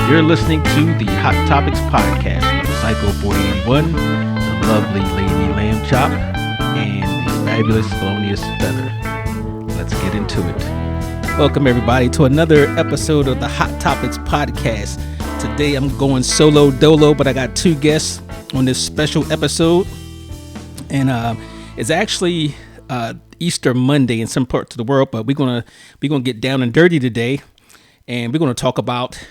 You're listening to the Hot Topics podcast with Psycho 481, the lovely Lady Lamb Chop, and the fabulous Thelonious Feather. Let's get into it. Welcome everybody to another episode of the Hot Topics podcast. Today I'm going solo dolo, but I got two guests on this special episode, and it's actually Easter Monday in some parts of the world, but we're gonna get down and dirty today, and we're gonna talk about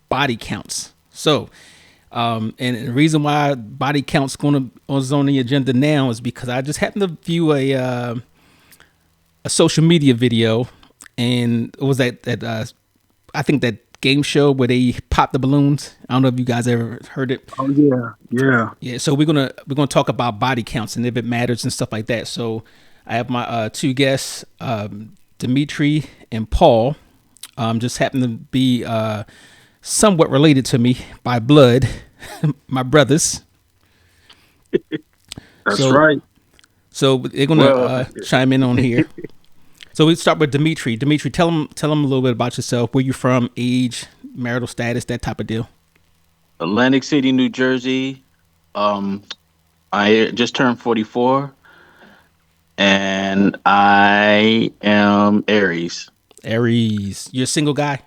body counts. So, and the reason why body counts is on the agenda now is because I just happened to view a social media video, and it was that I think that game show where they pop the balloons. I don't know if you guys ever heard it. Oh yeah. So we're gonna talk about body counts and if it matters and stuff like that. So I have my two guests, Dimitri and Paul. Just happen to be somewhat related to me by blood, my brothers. That's right. So they're gonna chime in on here. So we start with Dimitri. Dimitri, tell them a little bit about yourself. Where you from, age, marital status, that type of deal. Atlantic City, New Jersey. I just turned 44, and I am Aries. Aries. You're a single guy?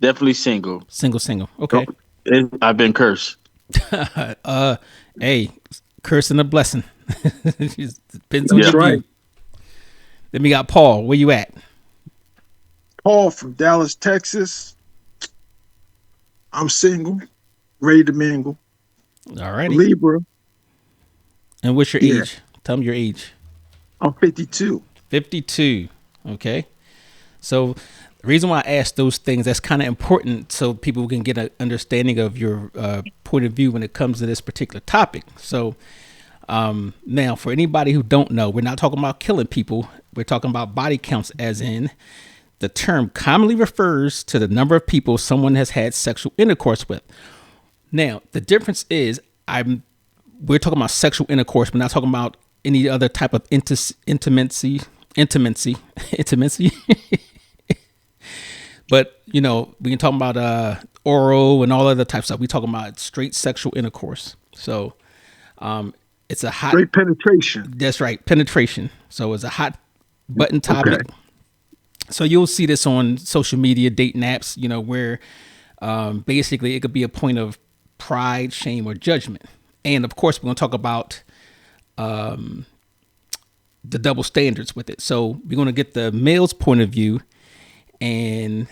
Definitely single. Single. Okay. I've been cursed. Hey, curse and a blessing. Depends on That's your right. view. Then we got Paul. Where you at? Paul from Dallas, Texas. I'm single, ready to mingle. All righty. Libra. And what's your Yeah. age? Tell me your age. I'm 52. 52. Okay. So the reason why I ask those things, that's kind of important so people can get an understanding of your point of view when it comes to this particular topic. So now for anybody who don't know, we're not talking about killing people. We're talking about body counts, as in the term commonly refers to the number of people someone has had sexual intercourse with. Now, the difference is we're talking about sexual intercourse. We're not talking about any other type of intimacy. But, we can talk about oral and all other types of stuff. We're talking about straight sexual intercourse. So it's a hot... Great penetration. That's right, penetration. So it's a hot button topic. Okay. So you'll see this on social media, dating apps, where basically it could be a point of pride, shame, or judgment. And of course, we're going to talk about the double standards with it. So we're going to get the male's point of view and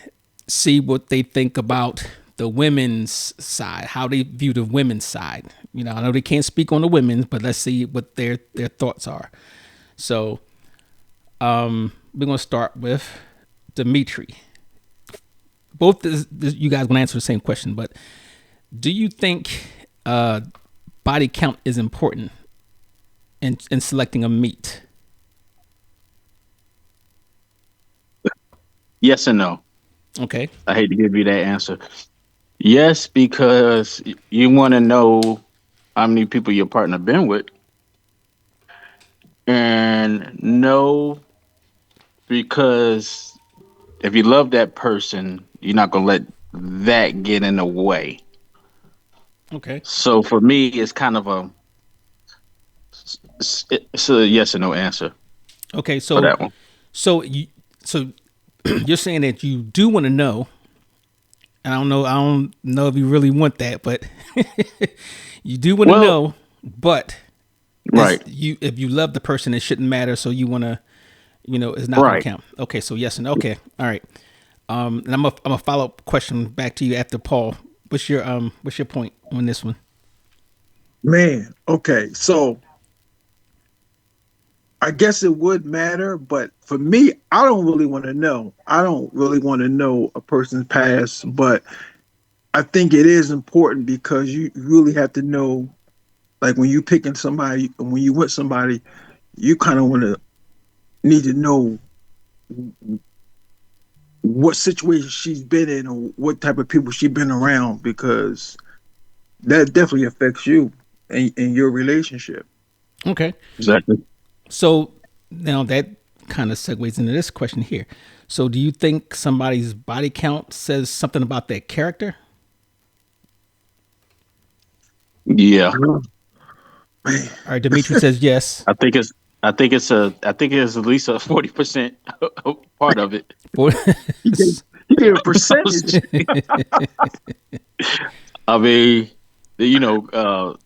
see what they think about the women's side, how they view the women's side. I know they can't speak on the women's, but let's see what their thoughts are. So we're going to start with Dimitri. Both you guys going to answer the same question, but do you think body count is important in selecting a meat? Yes and no. Okay. I hate to give you that answer. Yes, because you want to know how many people your partner been with. And no, because if you love that person, you're not going to let that get in the way. Okay. So for me, it's kind of it's a yes or no answer. Okay. So for that one. So you're saying that you do want to know. And I don't know if you really want that, but you do want to know. But right, if you love the person, it shouldn't matter. So you want to, it's not going to count. Okay. So yes and okay. All right. And I'm a follow up question back to you after Paul. What's your point on this one? Man, okay. So I guess it would matter, but for me, I don't really want to know. I don't really want to know a person's past, but I think it is important because you really have to know, like when you picking somebody, when you with somebody, you kind of need to know what situation she's been in or what type of people she's been around, because that definitely affects you and your relationship. Okay. exactly. So now that kind of segues into this question here. So, do you think somebody's body count says something about their character? Yeah, Man, All right, Dimitri says yes. I think it's. I think it's at least a 40% part of it. For he gave a percentage. I mean, you know,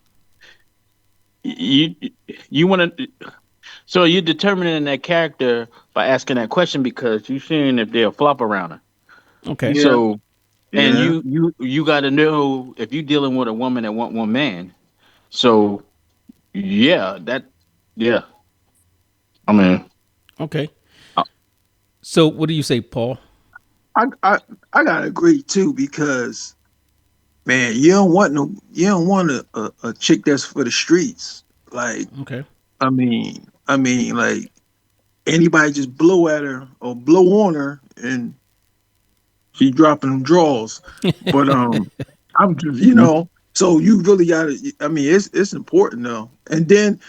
you you want to. So you're determining that character by asking that question because you're seeing if they'll flop around her. okay, Yeah, So and yeah. you got to know if you're dealing with a woman that want one man. So yeah, yeah. I mean, okay. uh, So, what do you say, Paul? I I I gotta agree too because man, you don't want a chick that's for the streets. Like Okay. like anybody just blow at her or blow on her and she dropping them draws. But I'm just mhm. so you really gotta. I mean, it's important though. And then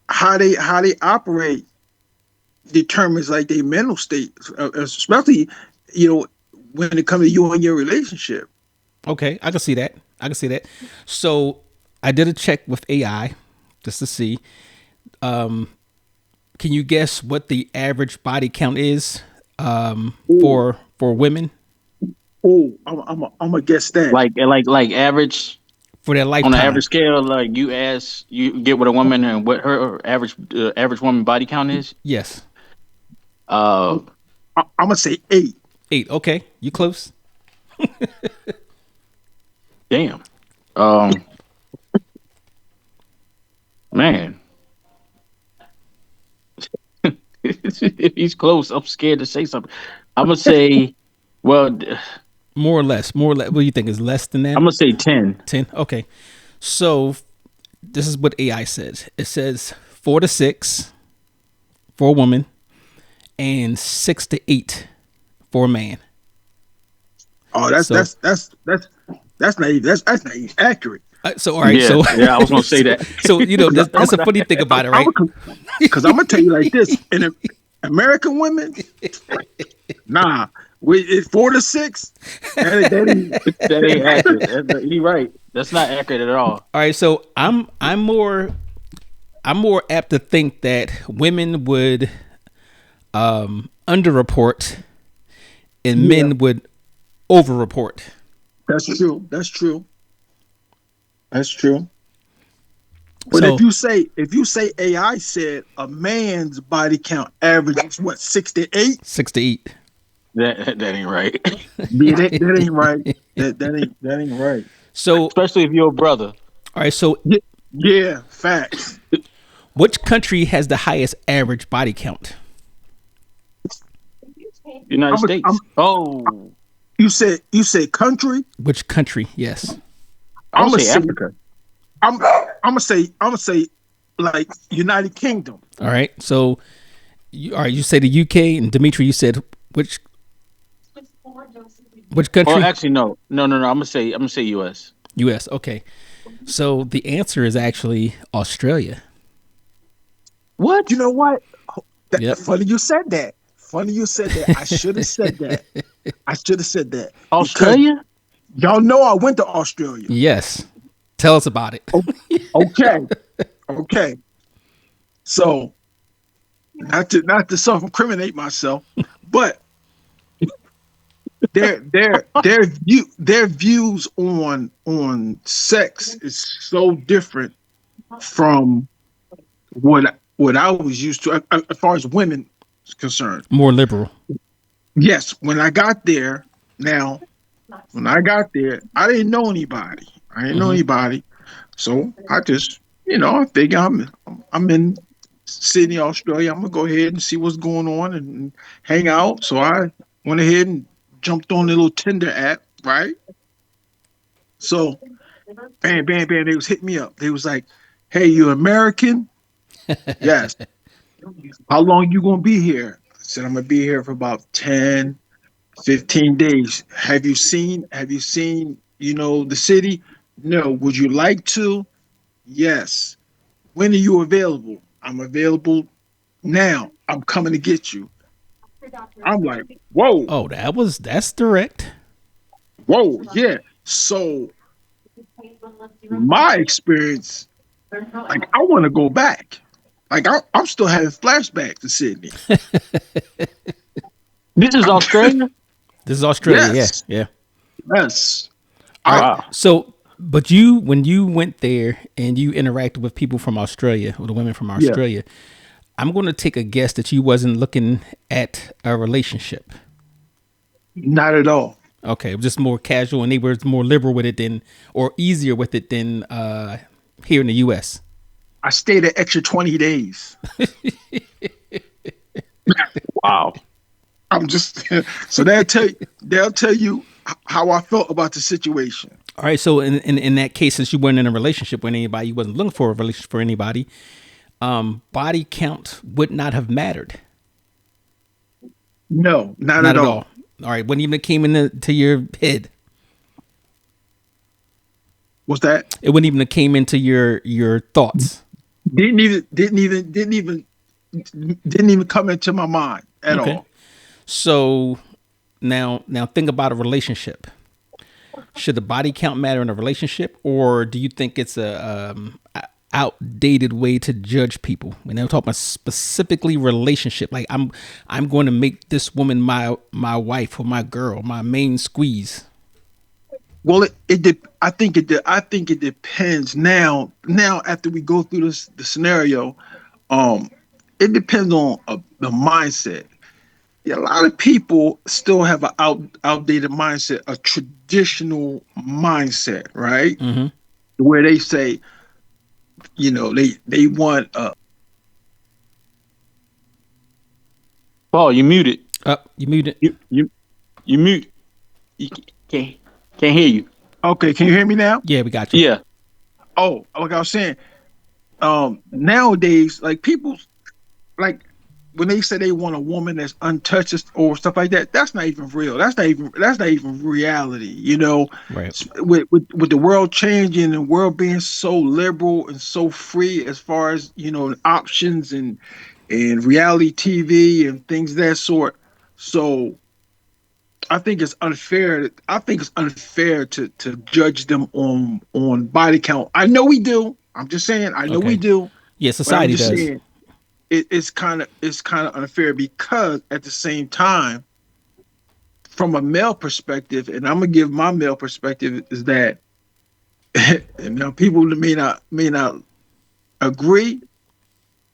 how they operate determines like their mental state, especially you know when it comes to you and your relationship. Okay, I can see that. I can see that. So, I did a check with AI just to see. Can you guess what the average body count is Ooh, for women ooh, I'm gonna guess that. like average for their on an lifetime? average scale. Like you get with a woman and what her average woman body count is. Yes, Uh, I'm gonna say 8. 8. Okay, you close. damn. Um, man, if he's close, I'm scared to say something. I'm gonna say, well, More or less. More or less. What do you think is less than that? I'm gonna say 10. 10. Okay. So this is what AI says. It says 4 to 6 for a woman and 6 to 8 for a man. Oh, So that's not even accurate. all right. Yeah, So yeah, I was gonna say that. so Because that's a funny thing about it, I'm right? because I'm gonna tell you like this: in American women, nah, it's 4 to 6. That ain't That ain't accurate. He right. That's not accurate at all. All right. So I'm more apt to think that women would underreport and yeah. men would overreport. That's true. That's true. That's true. But So if you say AI said a man's body count average is what 6 to 8, 6 to 8. That ain't right. yeah, that ain't right. That ain't right. So Especially if you're a brother. all right. So Yeah, yeah, facts. which country has the highest average body count? United I'm States. Oh, you said country. Which country? Yes. I I'm would gonna say say Africa. I'm gonna say like United Kingdom. All right. So all right. You say the UK, and Dimitri, you said which Or country? actually, no. I'm gonna say U.S. U.S. Okay. So the answer is actually Australia. What? You know what? Yep. Funny you said that. Funny you said that. I should have said that. I should have said that because Australia? y'all know I went to Australia. Yes. Tell us about it. O- Okay, okay. So not to self incriminate myself, but their views on sex is so different from what I was used to as far as women is concerned. More liberal. Yes, when I got there, now when I got there, I didn't know anybody. I didn't know Hmm. anybody, so I just I figure I'm in Sydney, Australia. I'm gonna go ahead and see what's going on and hang out. So I went ahead and jumped on the little Tinder app, right? So bam, bam, bam. They was hitting me up. They was like, "Hey, you American? Yes. How long you gonna be here?" I said, "I'm gonna be here for about 10, 15 days. Have you seen, the city? No. Would you like to? Yes. When are you available? I'm available now. I'm coming to get you. I'm like, whoa, Oh, that's direct. whoa, yeah. So my experience, like, I want to go back. Like, I'm still having flashbacks to Sydney. This is I'm, Australia. This is Australia. Yeah, yes, yeah. yes. All I right. Wow. So, but you, when you went there and you interacted with people from Australia or the women from Yeah, Australia, I'm going to take a guess that you wasn't looking at a relationship. not at all. Okay, it was just more casual, and they were more liberal with it than, or easier with it than here in the U.S. I stayed an extra 20 days. Wow. I'm just so they'll tell you how I felt about the situation. All right, so in that case, since you weren't in a relationship with anybody, you wasn't looking for a relationship for anybody, body count would not have mattered. No, not Not at at all. all. All right, when even came into your head, What's that? it wouldn't even have came into your thoughts. Didn't even come into my mind at Okay, all. so now think about a relationship. Should the body count matter in a relationship, or do you think it's a outdated way to judge people? When I'm talking about specifically relationship, like I'm going to make this woman my wife or my girl, my main squeeze. Well, I think it depends now after we go through the scenario, um it depends on the mindset. Yeah, a lot of people still have an outdated mindset, a traditional mindset, right? Mm-hmm. Where they say, they want Paul, you muted. Up, you muted. You mute. You can't can't hear you. okay, can you hear me now? Yeah, we got you. Yeah. Oh, like I was saying, nowadays, like people, like when they say they want a woman that's untouched or stuff like that, that's not even real. That's not even reality. Right. With the world changing and the world being so liberal and so free as far as options and reality TV and things of that sort. So I think it's unfair to judge them on body count. I know we do. I'm just saying. I know we Okay. do. Yeah, But I'm society just does. saying it's kind of unfair because at the same time, from a male perspective, and I'm gonna give my male perspective is that people may not agree,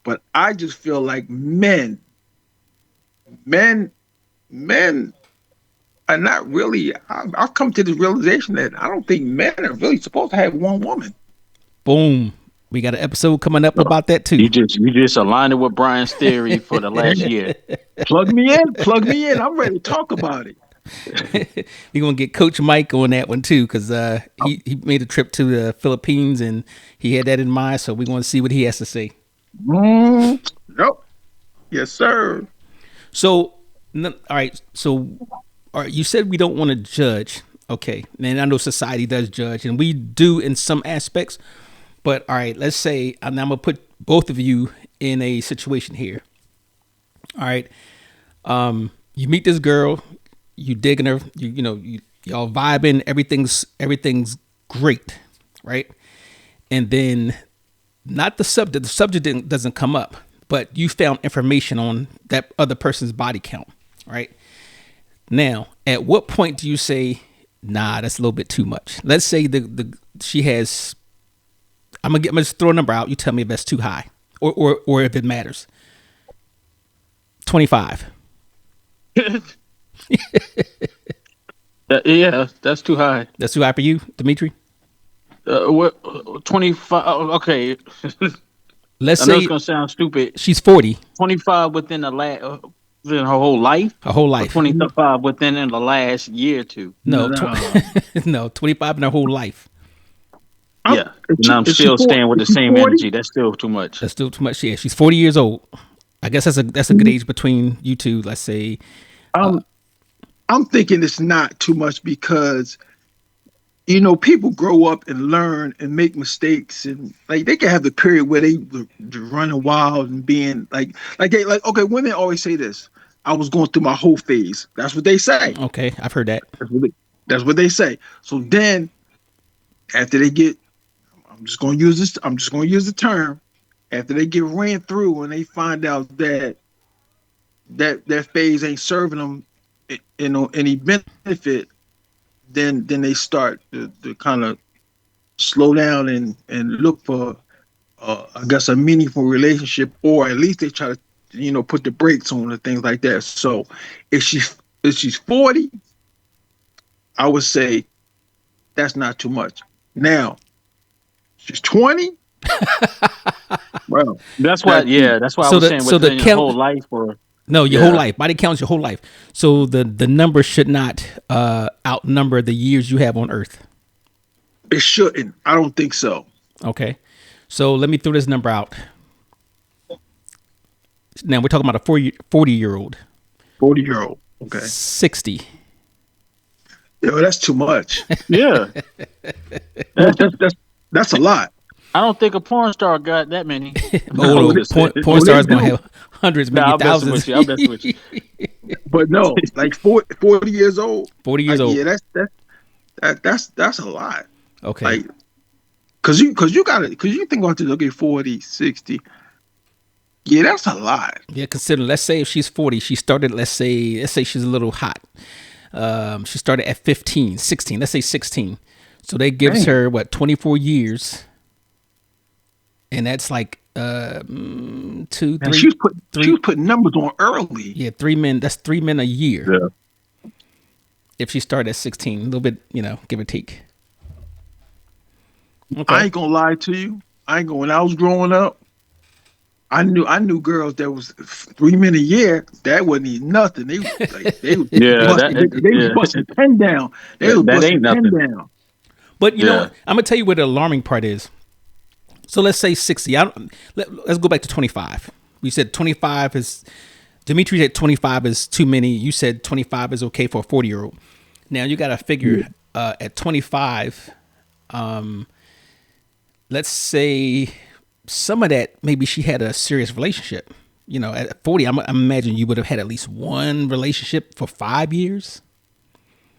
but I just feel like men, men are not really. I've come to the realization that I don't think men are really supposed to have one woman. Boom. We got an episode coming up about that too. You just aligned it with Brian's theory for the last year. Plug me in. I'm ready to talk about it. We're gonna get Coach Mike on that one too, because he made a trip to the Philippines and he had that in mind. So we're gonna see what he has to say. Nope. Yes, sir. So, all right. So, all right. You said we don't want to judge. Okay, and I know society does judge, and we do in some aspects. But all right, let's say I'm gonna put both of you in a situation here. All right. You meet this girl, you digging her, y'all vibing, everything's great, right? And then not the subject doesn't come up, but you found information on that other person's body count, right? Now, at what point do you say, nah, that's a little bit too much? Let's say she has, I'm gonna just throw a number out. You tell me if that's too high or if it matters. 25. Yeah, that's too high. That's too high for you, Dimitri? What 25? Okay, Let's I know it's say gonna sound stupid. she's 40 25 within her whole life, her whole or life. 25 within in the last year or two. No, No. no, 25 in her whole life. I'm, Yeah, and I'm is she still staying with is the she same 40? energy. That's still too much. That's still too much. Yeah, she's 40 years old. I guess that's a good age between you two. Let's say, I'm thinking it's not too much because people grow up and learn and make mistakes, and like they can have the period where they running wild and being like okay, women always say this. I was going through my whole phase. That's what they say. Okay, I've heard that. That's what they, that's what they say. So then after they get, I'm just going to use this. I'm just going to use the term. After they get ran through and they find out that that phase ain't serving them, any benefit, then they start to kind of slow down and look for, I guess, a meaningful relationship, or at least they try to, put the brakes on and things like that. So if she's 40, I would say that's not too much. Now she's 20. Well, That's why. that Yeah, that's why I So was the saying so the within your count. whole life, or No, your whole yeah, life. Body counts your whole life. So the number should not outnumber the years you have on Earth. it shouldn't. I don't think so. Okay. So let me throw this number out. Now we're talking about a 40-year-old. 40-year-old. Okay. 60. Yo, that's too much. yeah. That's that's that's, that's a lot. I don't think a porn star got that many. Oh I'm Oh, no, they, just porn, saying. porn they stars gonna do. have hundreds, No, maybe I'm messing with thousands. you. I'm messing with you. But no, like 40 years old. 40 years old. Yeah, that's a lot. Okay. Like, cause you think about this. Okay, 40, 60. Yeah, that's a lot. Yeah, consider. Let's say if she's 40, she started. Let's say she's a little hot. She started at 15, 16. Let's say 16. So that gives Dang. her what 24 years, and that's like two, And three, she three. was putting numbers on early. Yeah, 3 men. That's 3 men a year. Yeah. If she started at 16, a little bit, give or take. I Okay. ain't gonna lie to you. I ain't gonna. When I was growing up, I knew girls that was 3 men a year. That wasn't even nothing. They was Yeah, busting. They was yeah, busting pen down. They was that busting ain't pen nothing. down. But you know Yeah. what? I'm gonna tell you what the alarming part is. So let's say 60. Let's go back to 25. We said 25 is. Dimitri said 25 is too many. You said 25 is okay for a 40-year-old. Now you got to figure at 25. Let's say some of that maybe she had a serious relationship. At 40, I'm imagine you would have had at least one relationship for 5 years.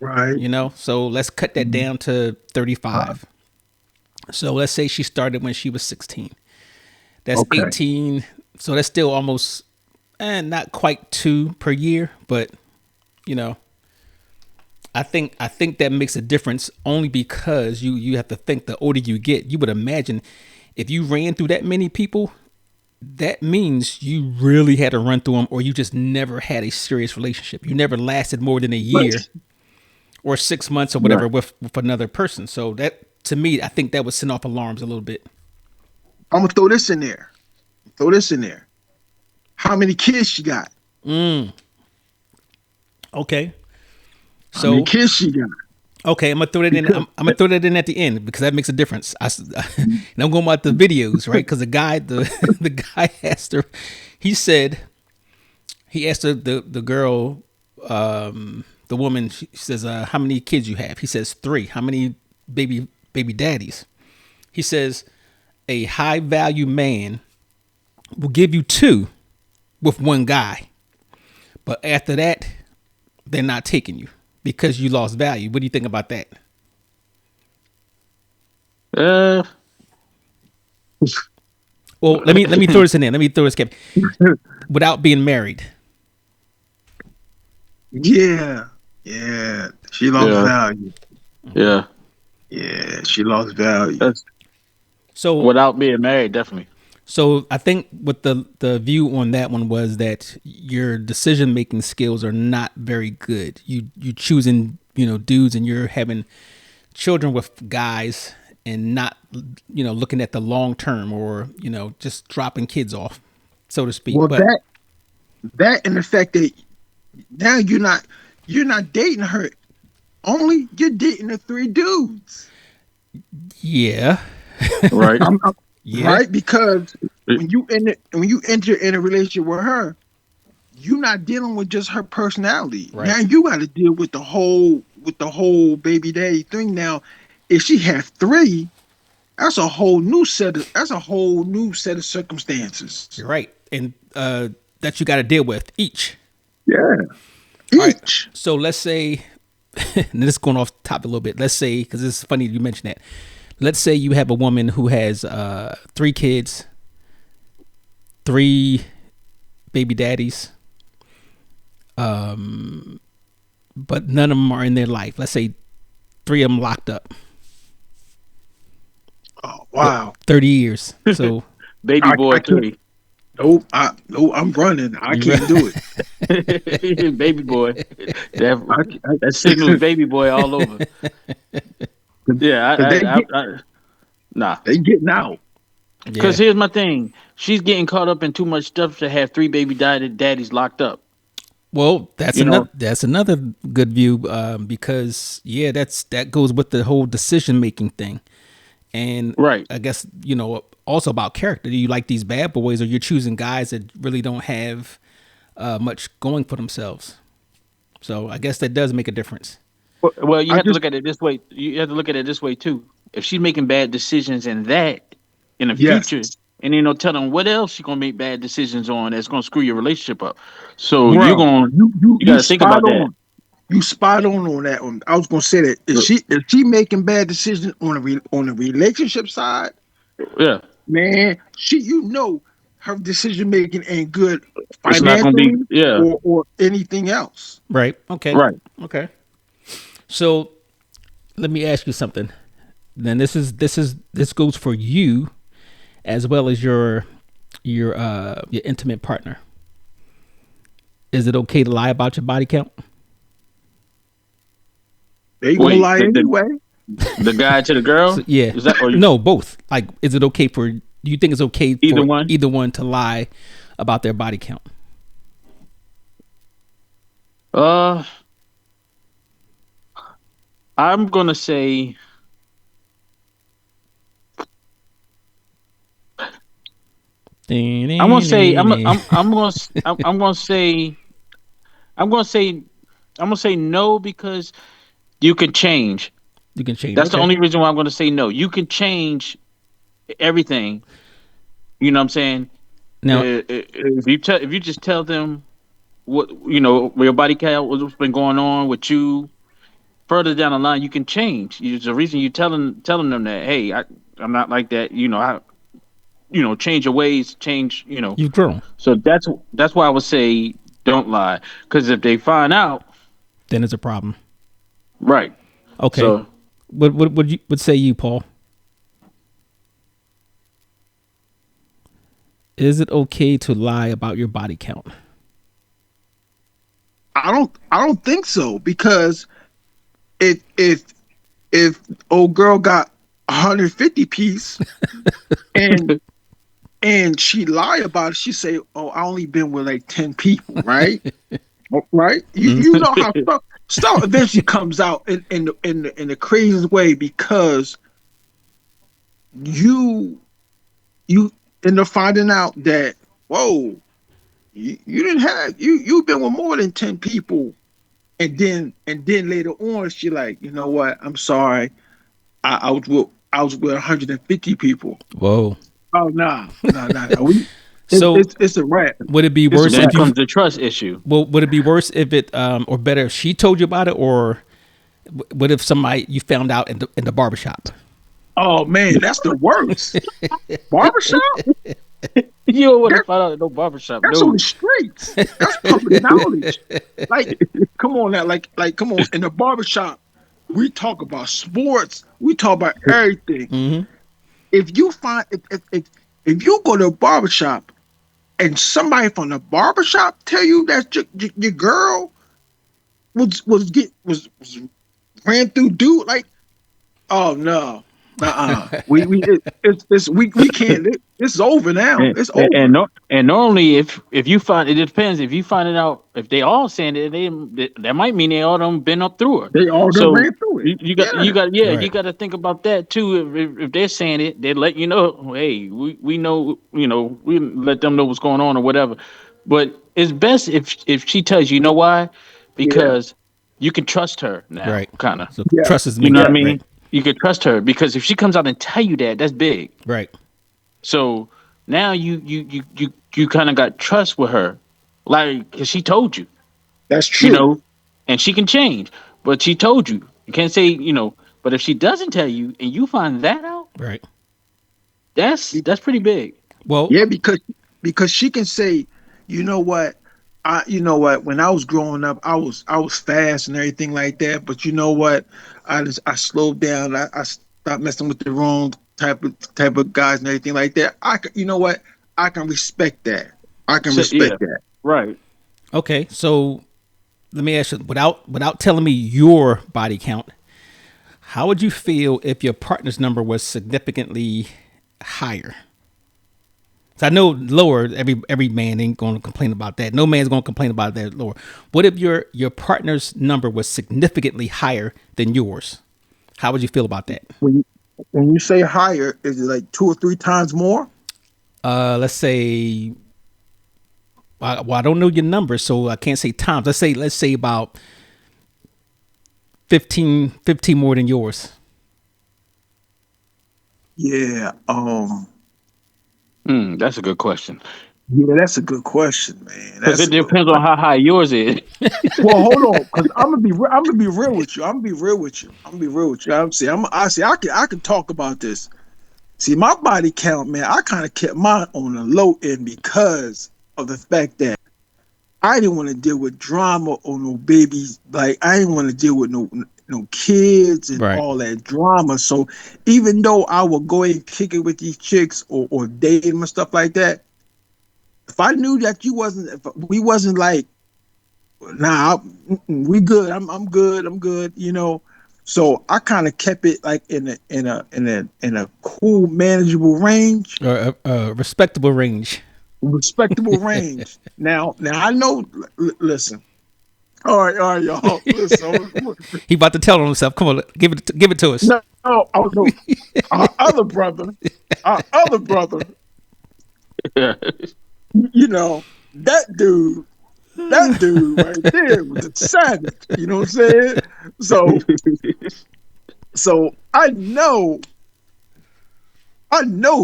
Right. So let's cut that down to 35. So let's say she started when she was 16. That's Okay. 18. So that's still almost, not quite 2 per year, but you know, I think that makes a difference only because you have to think the older you get, you would imagine if you ran through that many people, that means you really had to run through them, or you just never had a serious relationship. You never lasted more than a Right. year or 6 months or Right. whatever with another person. So that, to me, I think that would send off alarms a little bit. I'm gonna throw this in there. Throw this in there. How many kids she got? Okay. How many So kids she got? okay, I'm gonna throw that in. Because I'm gonna throw that in at the end because that makes a difference. And I'm going about the videos, right? Because the guy, the guy asked her. He said he asked her, the girl, the woman. She says, "How many kids you have?" He says 3. How many baby daddies? He says a high value man will give you 2 with one guy, but after that, they're not taking you because you lost value. What do you think about that? Uh, Well, let me throw this in there. Let me throw this, Kevin. Without being married. yeah, yeah, she lost yeah, value. yeah. Yeah, she lost value. That's So without being married, definitely. so I think what the view on that one was that your decision making skills are not very good. You choosing dudes, and you're having children with guys and not looking at the long term, or just dropping kids off, so to speak. Well, But that and the fact that now you're not dating her. Only you're dating the 3 dudes. yeah, Right. yeah, Right? Because when you enter in a relationship with her, you're not dealing with just her personality. right. Now you got to deal with the whole baby daddy thing. Now, if she had three, that's a whole new set of circumstances. You're right, and that you got to deal with each. Yeah, All right. each. So let's say, and this is going off the top a little bit. Let's say, because it's funny you mentioned that. Let's say you have a woman who has 3 kids, 3 baby daddies, but none of them are in their life. Let's say 3 of them locked up Oh wow. 30 years. So Baby boy I can't. 3. Nope, I'm running. I can't do it. Baby boy. I, That signals baby boy all over. Yeah, Cause nah. they getting out. Because yeah. here's my thing. She's getting caught up in too much stuff to have 3 baby daddies locked up. Well, You know? that's another good view because that goes with the whole decision making thing, and Right. I guess also about character. Do you like these bad boys, or you're choosing guys that really don't have much going for themselves? So I guess that does make a difference. Well, you I have to just look at it this way. You have to look at it this way too. If she's making bad decisions in the yes, future, and ain't no telling what else she's gonna make bad decisions on that's gonna screw your relationship up. So bro. you You got to think spot about that. on. You spot on that one. I was gonna say that if she making bad decisions on on the relationship side, Yeah, man, her decision making ain't good it's not gonna be. financially Yeah, or anything else. Right. Okay. right. Okay. So let me ask you something. Then this goes for you as well as your intimate partner. Is it okay to lie about your body count? They gonna Wait, lie anyway. the guy to the girl. So, yeah. Is that or No, both. Like, is it okay for? Do you think it's okay either for one? either one to lie about their body count? Uh, I'm gonna say. I'm gonna say. I'm gonna say. I'm gonna say. I'm gonna say no because you can change. You can change. That's the Okay. only reason why I'm gonna say no. You can change everything. You know what I'm saying? Now, If you just tell them what where your body count, what's been going on with you, further down the line you can change. There's a reason you telling them that, hey, I'm not like that. Change your ways, change. you've grown. So that's why I would say don't lie, because if they find out, Then it's a problem. right? Okay. So What would you would say you, Paul? Is it okay to lie about your body count? I don't think so because if if old girl got 150 piece and she lie about it, she say, "Oh, I only been with like 10 people," right? Right? You know how stuff eventually comes out in the craziest way because you you end up finding out that whoa, you didn't have you've been with more than 10 people, and then later on she like, you know what? I'm sorry, I was with 150 people. Whoa. Oh nah. So It's a wrap. would it be It's a worse then if wrap. you? comes the trust issue. Well, would it be worse if it, or better if she told you about it, or what if somebody you found out in the barbershop? Oh man, that's the worst. Barbershop? You don't want to That, find out at no barbershop, that's on no. the streets. That's public knowledge. Like, come on now, come on. In the barbershop, we talk about sports. We talk about everything. Mm-hmm. If you find if you go to a barbershop and somebody from the barbershop tell you that your girl was ran through dude, like, oh no. We can't. It's over now. And, It's and, over. no, and normally, if you find it depends. If you find it out, if they all saying it, that might mean they all done been up through her. They all done So ran through it. you Right. got to think about that too. If they're saying it, they let you know. Hey, we know, we let them know what's going on or whatever. But it's best if she tells you. You know why? Yeah. Because you can trust her now, Right. kind of. So Yes. trust is the You main know what I thing. Yes. mean? Right. You could trust her because if she comes out and tell you that, that's big. Right. So now you kind of got trust with her, like because she told you, That's you true. know, and she can change, but she told you. You can't say, you know, but if she doesn't tell you and you find that out, Right. that's pretty big. Well, Yeah, because she can say, you know what, you know what, when I was growing up, I was fast and everything like that, but you know what, I slowed down. I stopped messing with the wrong type of guys and everything like that. You know what, I can respect that. I can So yeah, respect that. right. okay. So let me ask you, without telling me your body count, how would you feel if your partner's number was significantly higher? So I know lower. Every man ain't going to complain about that. No man's going to complain about that lower. What if your partner's number was significantly higher than yours? How would you feel about that? When you when you say higher, is it like two or three times more? Let's say. Well, I don't know your number, so I can't say times. Let's say about 15 more than yours. Yeah. That's a good question Yeah, that's a good question, man. because That's it a good. depends on how high yours is. Well, hold on, because I'm gonna be real with you. I'm gonna be real with you. I'm gonna be real with you. I can talk about this. See, my body count, man. I kind of kept mine on the low end because of the fact that I didn't want to deal with drama or no babies. Like I didn't want to deal with no kids and Right. all that drama. So even though I would go and kick it with these chicks or date them and stuff like that, if I knew that if we wasn't like, nah, we good. I'm good. I'm good. You know. So I kind of kept it like in a cool, manageable range, Or a respectable range. respectable range. Now I know. Listen, all right, y'all. Listen, He about to tell on himself. Come on, give it to us. no, oh no, our other brother, you know that dude right there was a savage. You know what I'm saying? So so I know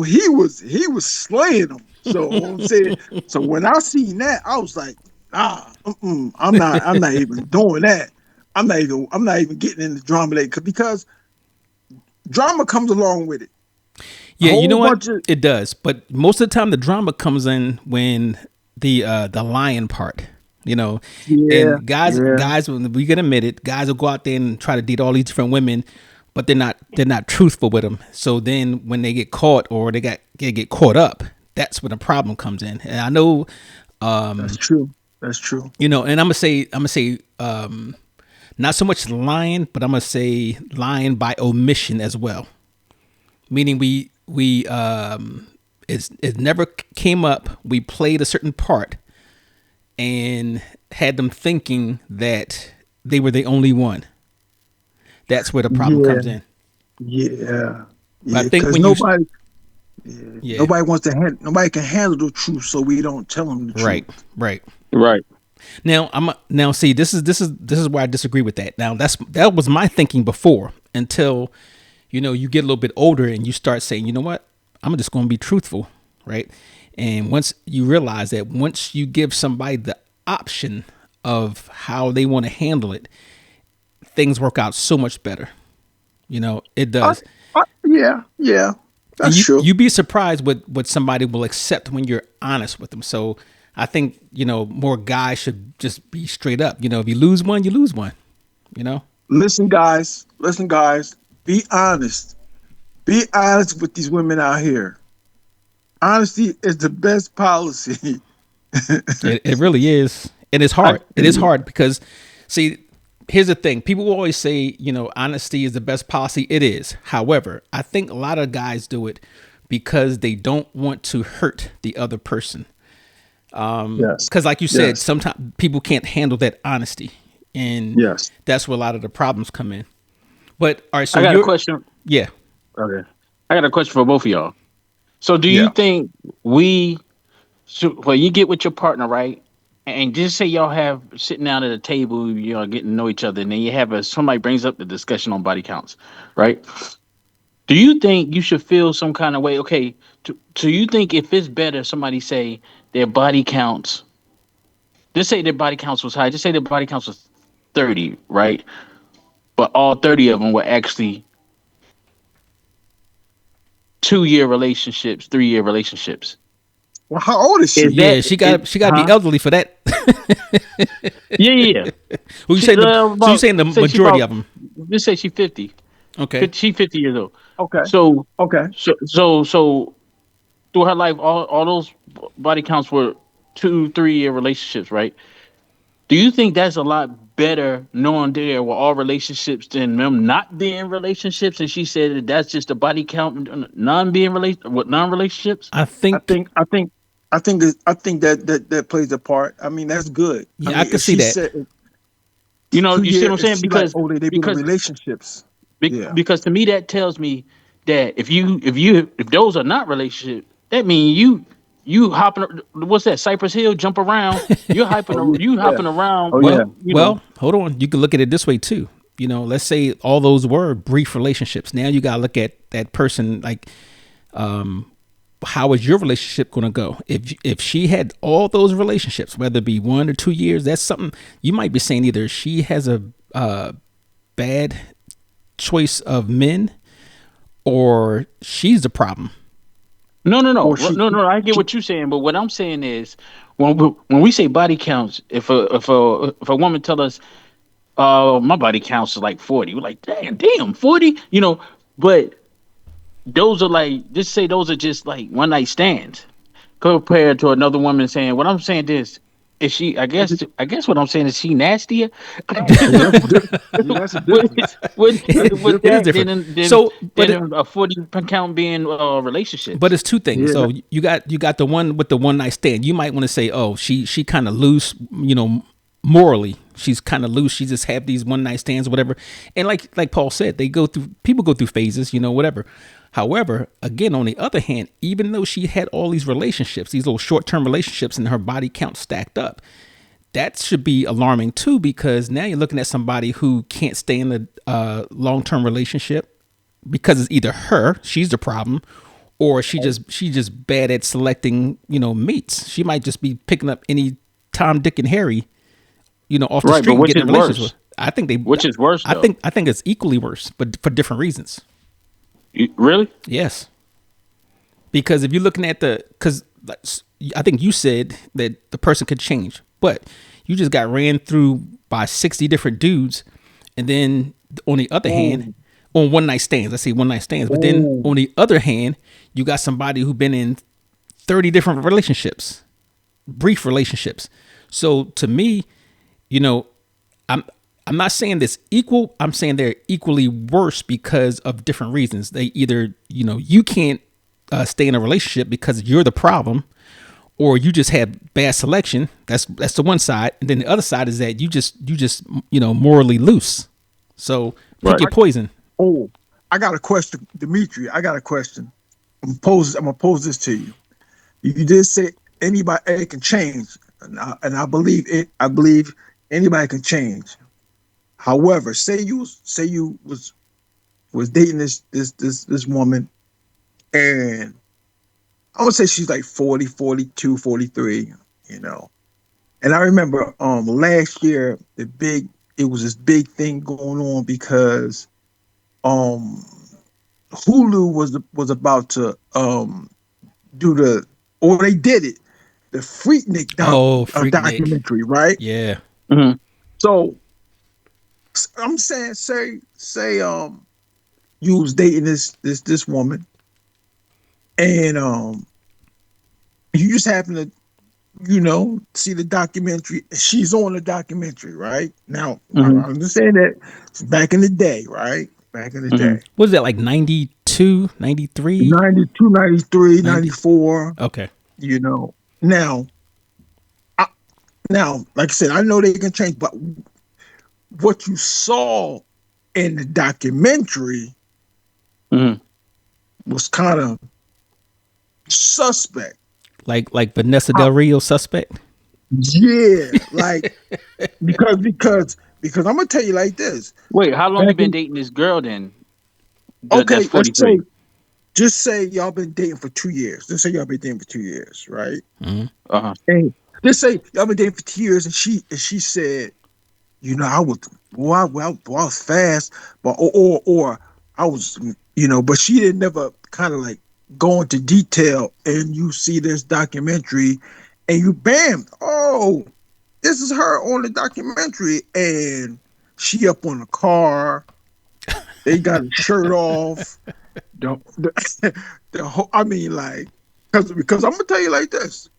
he was slaying them. So I'm saying, so when I seen that, I was like, I'm not even doing that. I'm not even getting into drama because drama comes along with it. A Yeah, you know whole what? bunch of It does, but most of the time the drama comes in when the lying part, you know, yeah, and guys when we can admit it, guys will go out there and try to date all these different women, but they're not truthful with them. So then when they get caught or they get caught up, that's when the problem comes in. And I know, that's true. That's true. you know, and I'm gonna say not so much lying, but I'm gonna say lying by omission as well, meaning it never came up. We played a certain part and had them thinking that they were the only one. That's where the problem Yeah, comes in. yeah, But yeah. I think Because when you, yeah, nobody can handle the truth, so we don't tell them the right, truth. right. Right. Now see, this is where I disagree with that. Now that was my thinking before until you get a little bit older and you start saying, you know what, I'm just going to be truthful, right? And once you realize that, once you give somebody the option of how they want to handle it, things work out so much better. It I, does. yeah, And that's you true. you be surprised what somebody will accept when you're honest with them. So I think more guys should just be straight up. If you lose one, you lose one. You know. Listen, guys. Be honest. Be honest with these women out here. Honesty is the best policy. It really is, and it's I hard. It is hard because, see, here's the thing: people will always say, honesty is the best policy. It is. However, I think a lot of guys do it because they don't want to hurt the other person. Yes. Because, like you said, Yes. sometimes people can't handle that honesty, and Yes. that's where a lot of the problems come in. But all right, so I got a you're question. yeah, Okay. I got a question for both of y'all. So do you Yeah. think we should, well, you get with your partner, right? and just say y'all have sitting down at a table, you know, getting to know each other, and then you have somebody brings up the discussion on body counts, right? Do you think you should feel some kind of way? Okay, do you think if it's better, somebody say their body counts, just say their body counts was high, just say their body counts was 30, right? But all 30 of them were actually 2-year relationships, 3-year relationships. Well, how old is Is she? that Yeah, it? she got to be Huh? elderly for that. Yeah, yeah, yeah. Well, you saying so you About saying the say she majority about of them? just say she 50. Okay. She 50 years old. Okay. So Okay. so through her life, all those body counts were 2-3 year relationships, right? Do you think that's a lot better knowing there were all relationships than them not being relationships? And she said that that's just a body count, non being non relationships. I I think, think I think I think that plays a part. I mean, that's good. I yeah, I mean, could if see she that. said You know, two you see what years, I'm if saying? she like older, they've been in Because relationships. Yeah. because to me that tells me that if those are not relationships, that means you hopping, what's that, Cypress Hill, jump around, Oh yeah. you Yeah. hopping around, Oh yeah. Well, hold on. You can look at it this way too. You know, let's say all those were brief relationships. Now you got to look at that person like, how is your relationship going to go? If she had all those relationships, whether it be 1 or 2 years, that's something you might be saying. Either she has a bad choice of men, or she's the problem. no, no, no, Or she. no, no. I get she what you're saying, but what I'm saying is, when we say body counts, if a woman tell us, my body counts is like 40, we're like, damn, 40, you know. But those are like, just say those are just like one night stands compared to another woman saying. What I'm saying is she? I guess what I'm saying is she nastier. yeah, that's different. Yeah, that's a with, difference. it, That's with it is different. that different. So, but than a 40 count being but relationships. it's two things. Yeah. So you got the one with the one night stand. You might want to say, oh, she kind of loose, morally. She's kind of loose. She just have these one night stands, whatever. And like Paul said, people go through phases, whatever. However, again, on the other hand, even though she had all these relationships, these little short term relationships, and her body count stacked up, that should be alarming too, because now you're looking at somebody who can't stay in a long term relationship because it's either she's the problem, or she just bad at selecting, mates. She might just be picking up any Tom, Dick, and Harry, off the Right, but street and which getting is in relationships with. worse? I think they. Which is worse I though? think I think it's equally worse, but for different reasons. Really? Yes, because if you're looking at because I think you said that the person could change, but you just got ran through by 60 different dudes, and then on the other hand, Oh. on one night stands, let's say one night stands, but then Oh. on the other hand, you got somebody who been in 30 different relationships, brief relationships. So to me, you know, I'm I'm not saying this equal. I'm saying they're equally worse because of different reasons. They either, you can't stay in a relationship because you're the problem, or you just had bad selection. That's the one side, and then the other side is that you just morally loose. So pick Right. your poison. Oh, I got a question, Dimitri. I got a question. I'm gonna pose this to you. You did say anybody can change, and I believe it. I believe anybody can change. However, say you was dating this woman, and I would say she's like 40, 42, 43. You know, and I remember last year it was this big thing going on because um Hulu was about to do or they did it, the Freaknik Oh, freak Nick. documentary, right? Yeah. Hmm. So I'm saying, say you was dating this woman, and you just happen to see the documentary. She's on the documentary, right? Now Hmm. I'm just saying that it's back in the day, right? Back in the Hmm. day. What is that, like 92, 93, 92, 93, 90? 94. Okay. You know. Now, I, now, like I said, I know they can change, but what you saw in the documentary Hmm. was kind of suspect. Like Vanessa How, Del Rio suspect. Yeah, like because I'm gonna tell you like this. Wait, how long you Back been in dating this girl then? That's okay, let's say 43. just say y'all been dating for 2 years. Let's say y'all been dating for 2 years, right? Mhm. Uh-huh. And just say y'all been dating for 2 years, and she said, I was boy, I was fast, but or I was, but she didn't never kind of like go into detail. And you see this documentary, and you bam, oh, this is her on the documentary, and she up on the car. They got her shirt off. The whole, I mean, like, because I'm gonna tell you like this,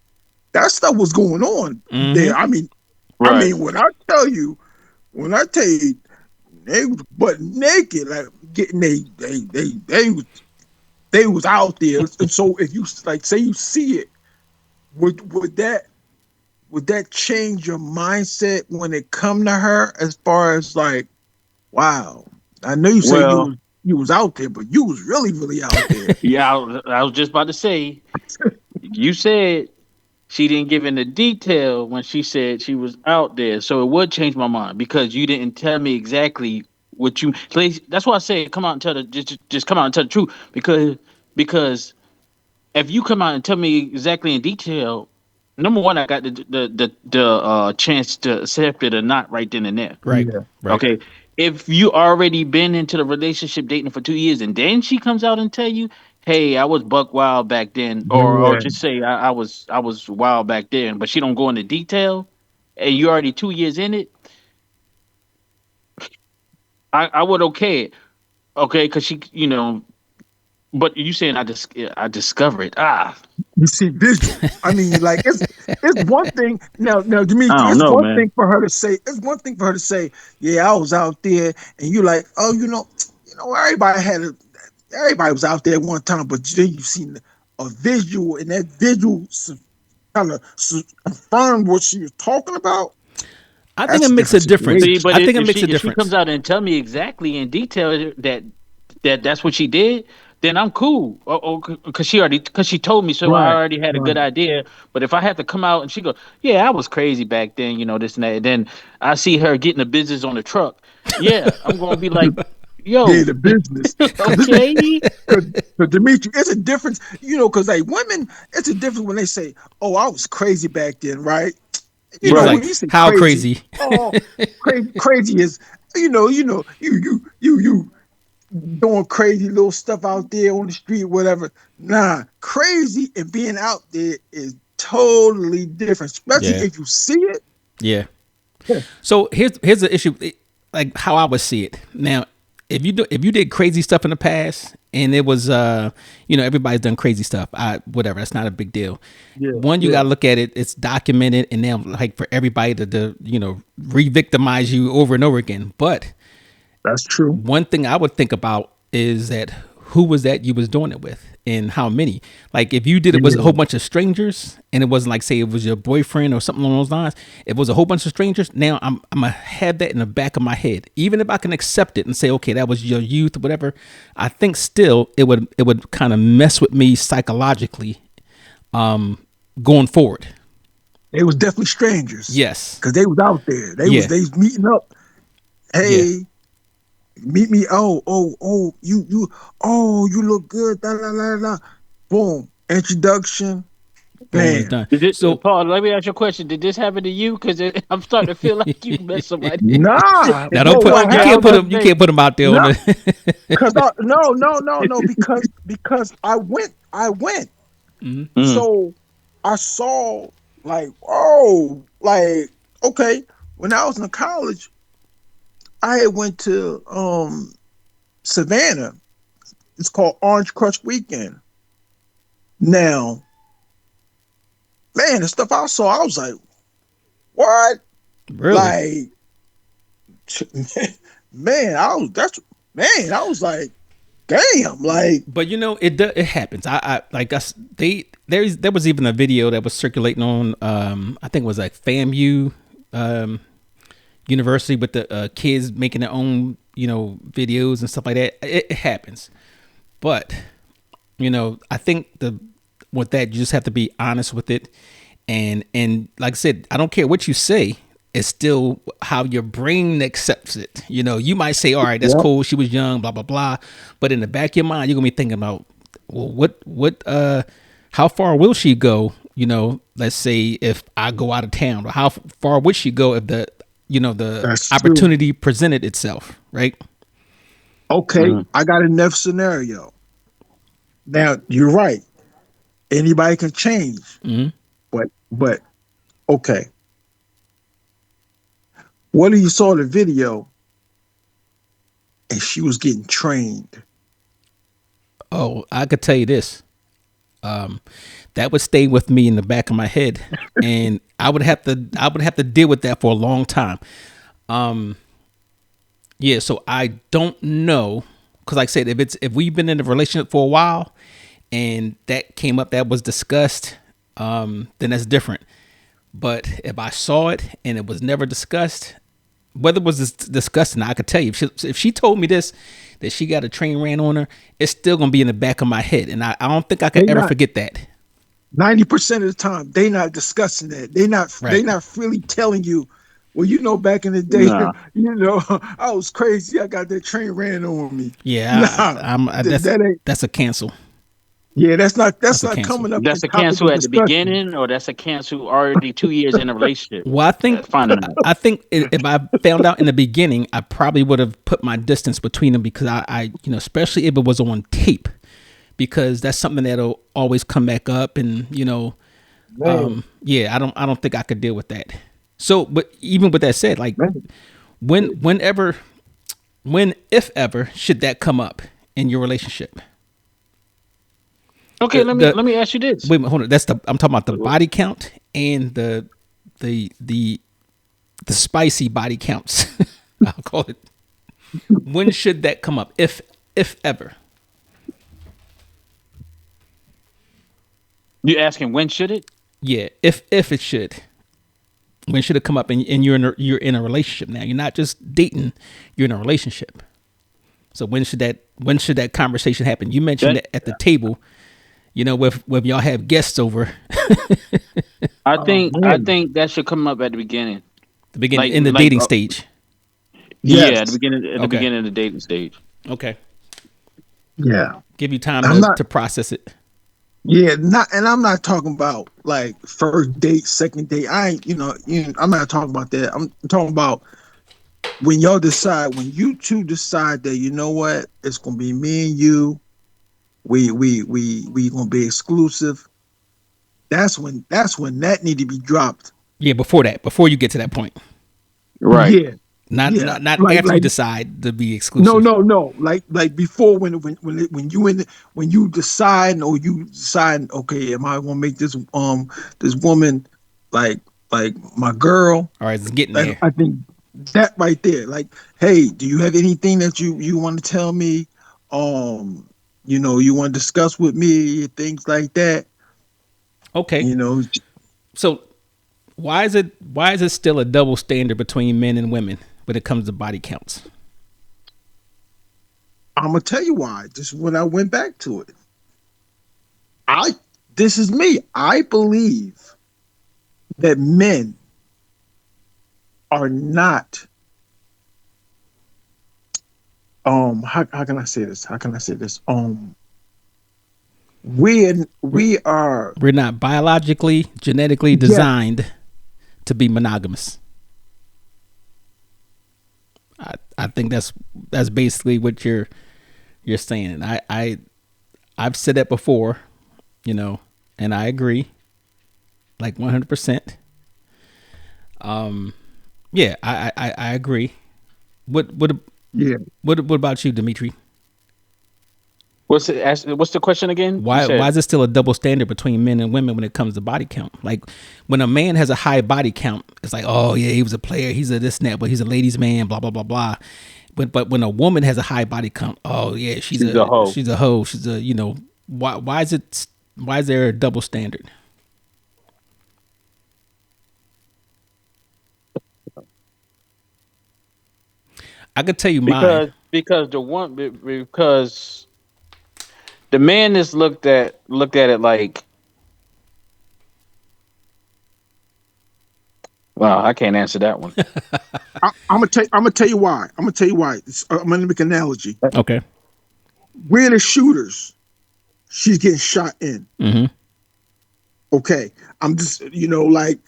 that stuff was going on there. Mhm. Right. When I tell you, they was butt naked, like getting they was out there. And so if you like say you see it, would that change your mindset when it come to her as far as like, wow, I know you say Well, you was out there, but you was really, really out there. yeah, I was just about to say, you said she didn't give in the detail when she said she was out there. So it would change my mind because you didn't tell me exactly what you please. That's why I said come out and tell the just come out and tell the truth because if you come out and tell me exactly in detail, number one, I got the chance to accept it or not right then and there. Right. Yeah. Right. Okay. If you already been into the relationship dating for 2 years and then she comes out and tell you, hey, I was buck wild back then, or Yeah. just say I was wild back then, but she don't go into detail and you're already 2 years in it, I would okay it. Okay, because she but you saying I discovered. You see visuals. I mean, like it's one thing now, I Dimitri, don't it's know, one man. thing for her to say, yeah, I was out there, and you like, oh, everybody was out there at one time, but then you seen a visual, and that visual kind of confirmed what she was talking about. I think it That's a makes a different difference. See, situation. but I think it if makes she a if she difference. comes out and tell me exactly in detail that's what she did, then I'm cool. Because she told me, so I Right, already had a right. good idea. But if I have to come out and she go, yeah, I was crazy back then, this and that. Then I see her getting the business on the truck. Yeah, I'm gonna be like, Yeah, yo, the business. Because okay. Dimitri, it's a difference, because like women, it's a difference when they say, "Oh, I was crazy back then," right? It was Right. When like you say how crazy, crazy. oh, crazy is, you doing crazy little stuff out there on the street, whatever. Nah, crazy and being out there is totally different, especially Yeah. if you see it. Yeah. Yeah, So here's the issue, like how I would see it. Now, if you did crazy stuff in the past and it was everybody's done crazy stuff. Whatever, that's not a big deal. yeah, One, you yeah. gotta look at it, it's documented, and now like for everybody to re-victimize you over and over again. But That's true. one thing I would think about is that who was that you was doing it with and how many. Like if you did it was a Yeah, whole bunch of strangers and it wasn't like say it was your boyfriend or something along those lines. If it was a whole bunch of strangers, now I'm gonna have that in the back of my head. Even if I can accept it and say, okay, that was your youth, whatever, I think still it would kind of mess with me psychologically going forward. they was definitely strangers Yes. because they was out there. Yeah. They was meeting up. Yeah. Hey, meet me. Oh, you look good. Da, la, la, la. Boom. Introduction. Boom, it's Bam. done. Did it, So Paul? Let me ask you a question. Did this happen to you? Because I'm starting to feel like you met somebody. Nah. now don't Well, put what Okay, you I can't was put happened? about them to you say. can't put them out there on No, the no, because I went. Mm, So I saw like, oh, like, okay. When I was in college, I had went to Savannah. It's called Orange Crush Weekend. Now, man, the stuff I saw, I was like, what? really. Like, man, I was like, damn, like, But it happens. I like us. There was even a video that was circulating on I think it was like FAMU University with the kids making their own videos and stuff like that. It happens, but I think the with that you just have to be honest with it And like I said, I don't care what you say. It's still how your brain accepts it. You know, you might say, "All right, that's Yep. cool. She was young, blah blah blah," but in the back of your mind, you're gonna be thinking about, well, how far will she go? You know, let's say if I go out of town, or how far would she go if the That's true. opportunity presented itself, right? Okay, Mhm. I got another scenario. Now you're right. Anybody can change, but okay. What if you saw the video and she was getting trained? Oh, I could tell you this. That would stay with me in the back of my head, and I would have to deal with that for a long time. Yeah, so I don't know, because like I said, if we've been in a relationship for a while and that came up, that was discussed, then that's different. But if I saw it and it was never discussed, whether it was discussed or not, I could tell you, if she told me this, that she got a train ran on her, it's still gonna be in the back of my head, and I don't think I could They ever not forget that. 90% of the time they not discussing that. They Right? not really telling you. Well, back in the day, Nah. I was crazy. I got that train ran on me. Yeah, Nah, that's that ain't. that's a cancel. Yeah, that's That's a not cancel. coming up That's in a topic cancel of at the discussion. beginning, or that's a cancel already 2 years in a relationship. Well, I think Finding out. I think if I found out in the beginning, I probably would have put my distance between them, because especially if it was on tape, because that's something that'll always come back up, and Man, yeah, I don't think I could deal with that. So, but even with that said, like man. whenever, when, if ever, should that come up in your relationship? Okay, The let me the let me ask you this. Wait a minute, hold on. I'm talking about the body count and the the the spicy body counts. I'll call it. When should that come up, if ever? You asking when should it? Yeah, if it should. When should it come up? And you're in a relationship now. You're not just dating. You're in a relationship. So when should that conversation happen? You mentioned That that at the table. With y'all have guests over, I Oh think I man, think that should come up at the beginning. the beginning, Like in the like dating stage. yeah, yes, at the Okay. beginning of the dating stage. Okay. yeah. Give you time I'm to not. process it. Yeah, and I'm not talking about like first date, second date. I ain't, I'm not talking about that. I'm talking about when you two decide that it's gonna be me and you. We gonna be exclusive. That's when that need to be dropped. Yeah, before you get to that point. Right. Yeah, Not yeah. not not Like after you like decide to be no exclusive. no no. Like before when you decide or you decide, okay, am I gonna make this woman like my girl? All right, it's getting And there. I think that right there, like, hey, do you have anything that you want to tell me? You want to discuss with me, things like that. Okay. You know, So why is it still a double standard between men and women when it comes to body counts? I'm gonna tell you why. Just when I went back to it, I this is me. I believe that men are not. How can I say this? How can I say this? We're, We are. we're not biologically, genetically Yes. designed to be monogamous. I think that's basically what you're saying. I've said that before, and I agree, like 100%. Yeah, I agree. What what Yeah. what about you, Dimitri? What's the question again? You Why said is it still a double standard between men and women when it comes to body count? Like when a man has a high body count, it's like, oh yeah, he was a player, he's a this and that, but he's a ladies' man, blah blah blah blah. But when a woman has a high body count, oh yeah, she's she's a a hoe. she's a hoe, she's a why is there a double standard? I could tell you mine. Because because the man is looked at it like Wow, I can't answer that one. I'm gonna tell you why. I'm gonna tell you why. I'm gonna make an analogy. Okay. We're the shooters. She's getting shot in. Mm-hmm. Okay. I'm just, like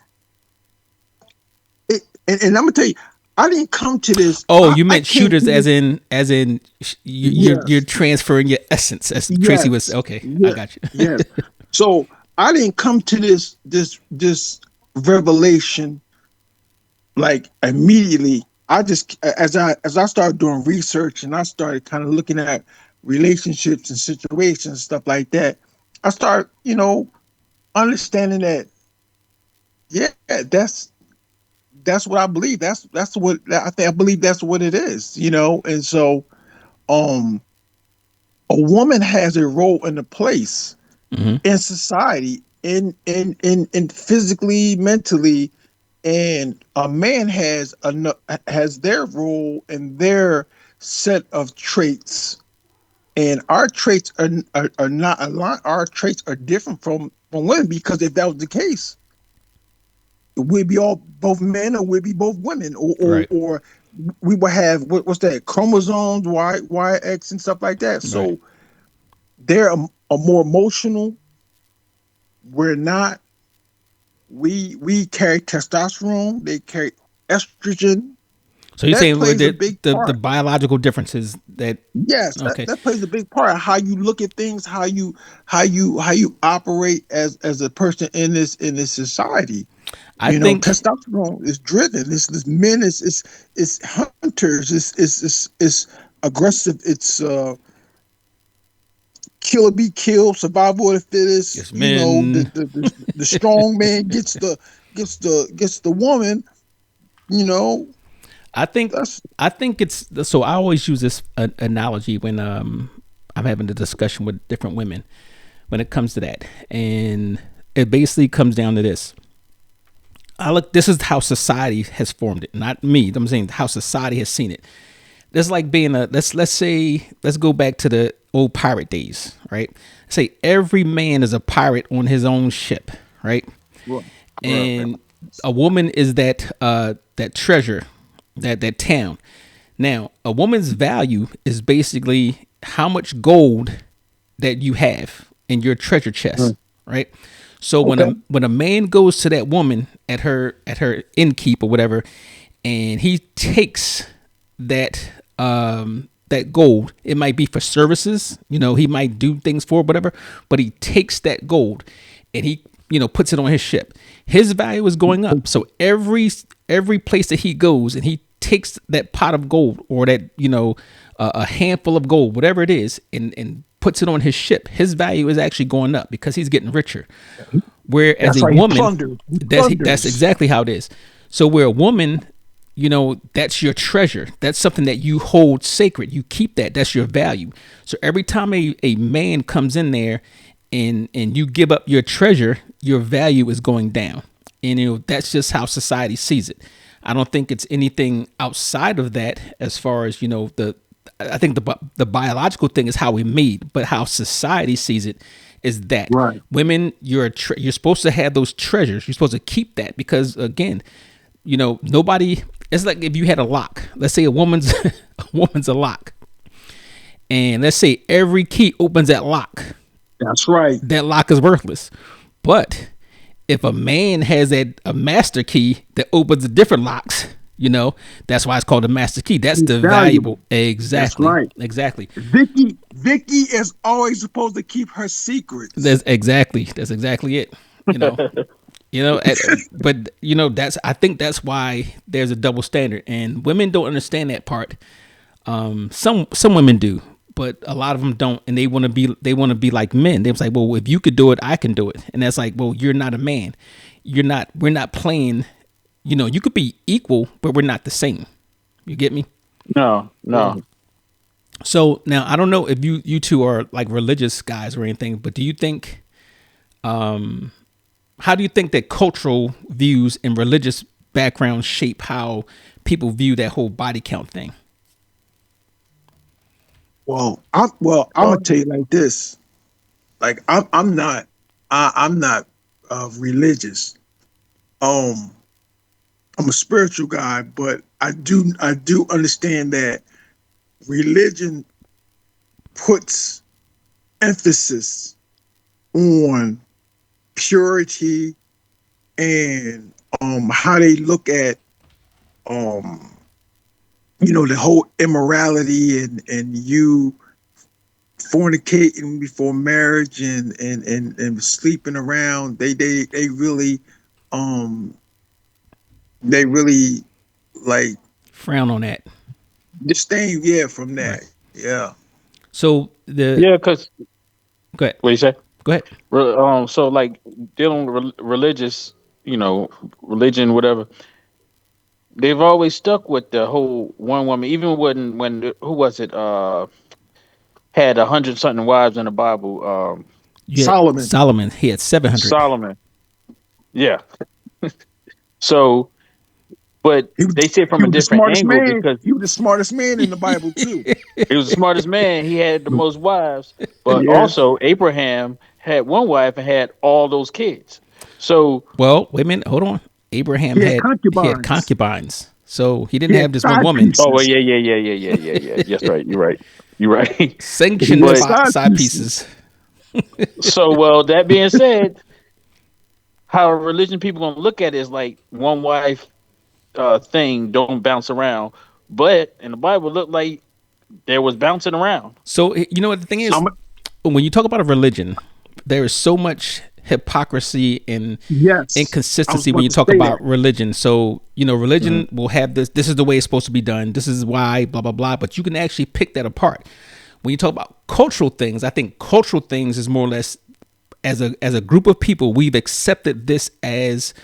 it, and I'm gonna tell you, I didn't come to this. Oh, I, you I meant came shooters to this. as in you're Yes, transferring your essence, as Tracy was. yes, Okay, I yes, got you. yes. So I didn't come to this revelation like immediately. I just as I started doing research and I started kind of looking at relationships and situations stuff like that. I start understanding that yeah, that's what I believe. That's what I think. I believe that's what it is. And so um a woman has a role and a place Hmm. in society, in physically, mentally, and a man has their role and their set of traits, and our traits are not aligned. Our traits are different from women, because if that was the case, we'd be all both men, or we'd be both women, or Right. we would have what's that, chromosomes, y x and stuff like that. Right. So they're a more emotional. We're not. We carry testosterone. They carry estrogen. So you're That saying with plays a big the part. biological differences that Yes, that, okay. that plays a big part. How you look at things, how you operate as a person in this society. I think Testosterone is driven. This men is hunters. It's aggressive. It's kill or be killed, survival of the fittest. yes, The men. the strong man gets the woman. You know I think that's I think it's so. I always use this analogy when I'm having a discussion with different women when it comes to that, and it basically comes down to this. I look. This is how society has formed it, not me. I'm saying how society has seen it. That's like being a let's go back to the old pirate days, right? Say every man is a pirate on his own ship, right? right. Right. And a woman is that treasure, that town. Now, a woman's value is basically how much gold that you have in your treasure chest, Mm. right? So Okay. when a man goes to that woman at her innkeep or whatever, and he takes that gold, it might be for services, he might do things for whatever, but he takes that gold and he puts it on his ship. His value is going up. So every place that he goes and he takes that pot of gold or that a handful of gold, whatever it is, and puts it on his ship, his value is actually going up because he's getting richer. Whereas That's a right. He woman, plunders. He that's plunders. exactly how it is. So where a woman, that's your treasure. That's something that you hold sacred. You keep that. That's your value. So every time a man comes in there and you give up your treasure, your value is going down. And that's just how society sees it. I don't think it's anything outside of that as far as, I think the biological thing is how we made, but how society sees it is that Right. women, you're supposed to have those treasures. You're supposed to keep that because again, nobody. It's like if you had a lock. Let's say a woman's a woman's a lock, and let's say every key opens that lock. That's right. That lock is worthless. But if a man has a master key that opens the different locks, that's why it's called a master key. That's It's the valuable. valuable. That's Exactly. right. Exactly. Vicky is always supposed to keep her secrets. That's exactly it. You know. But that's I think that's why there's a double standard, and women don't understand that part. Some women do, but a lot of them don't, and they want to be like men. They're like, well, if you could do it, I can do it, and that's like, well, you're not a man. We're not playing. You could be equal, but we're not the same. You get me? No, Right. no. So now I don't know if you two are like religious guys or anything, but do you think how do you think that cultural views and religious backgrounds shape how people view that whole body count thing? I'm gonna tell you like this. Like I'm not religious. Um, I'm a spiritual guy, but I do understand that religion puts emphasis on purity and how they look at um the whole immorality and you fornicating before marriage and sleeping around. They really um they really like Frown on that. disdain, yeah, from Right. that. Yeah. So the Yeah, because go ahead. what you say? Go ahead. So like dealing with religious, religion, whatever. They've always stuck with the whole one woman, even when who was it? Had 100 something wives in the Bible. You had Solomon. Solomon. He had 700. Solomon. Yeah. So, but He was they see it he from a was the different smartest angle man. because He was the smartest man in the Bible too. he was the smartest man. He had the most wives, but Yeah. also Abraham had one wife and had all those kids. So, Well, wait a minute. Hold on. Abraham He had had concubines. concubines, so he He didn't had have just one side woman. oh well, pieces. yeah. Yes, right. You're right. You're right. He Sanctioned had But side side pieces. pieces. so well, that being said, how religion people gonna look at it is like one wife thing don't bounce around. But in the Bible, it looked like there was bouncing around. So you know what the thing So, is, I'm when you talk about a religion, there is so much hypocrisy and Yes. I was inconsistency when about you to talk say that. about religion. So mhm. religion will have this. This is the way it's supposed to be done. This is why. Blah blah blah. But you can actually pick that apart. When you talk about cultural things, I think cultural things is more or less as a group of people, we've accepted this as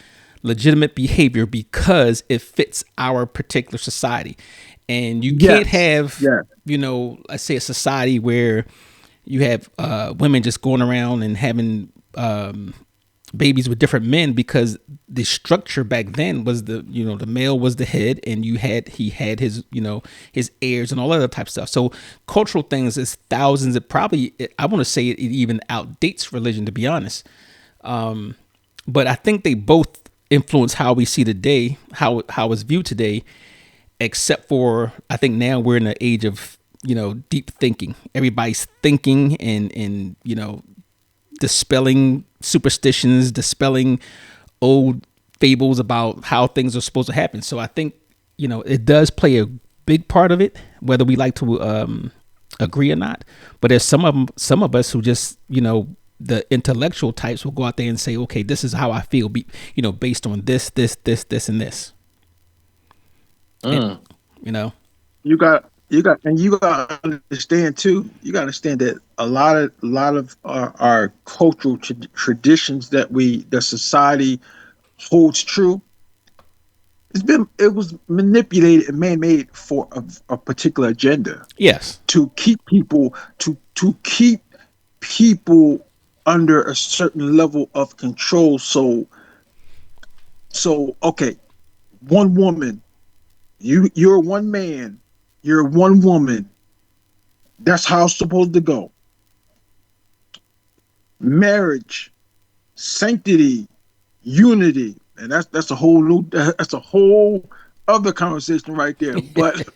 legitimate behavior because it fits our particular society. And you can't Yes. have, Yes. let's say a society where you have women just going around and having babies with different men because the structure back then was the male was the head and he had his his heirs and all other type of stuff. So cultural things is thousands. I want to say it even outdates religion, to be honest. But I think they both influence how we see today, how it's viewed today, except for I think now we're in an age of deep thinking. Everybody's thinking and dispelling superstitions, dispelling old fables about how things are supposed to happen. So I think it does play a big part of it, whether we like to agree or not. But there's some of us who just the intellectual types will go out there and say, okay, this is how I feel, based on this, and this, and Mm. you know, You got to understand too. You got to understand that a lot of our cultural traditions that society holds true. It was manipulated and man-made for a particular agenda yes, to keep people under a certain level of control. So okay, one woman, you're one man, you're one woman. That's how it's supposed to go. Marriage, sanctity, unity, and that's a whole other conversation right there. But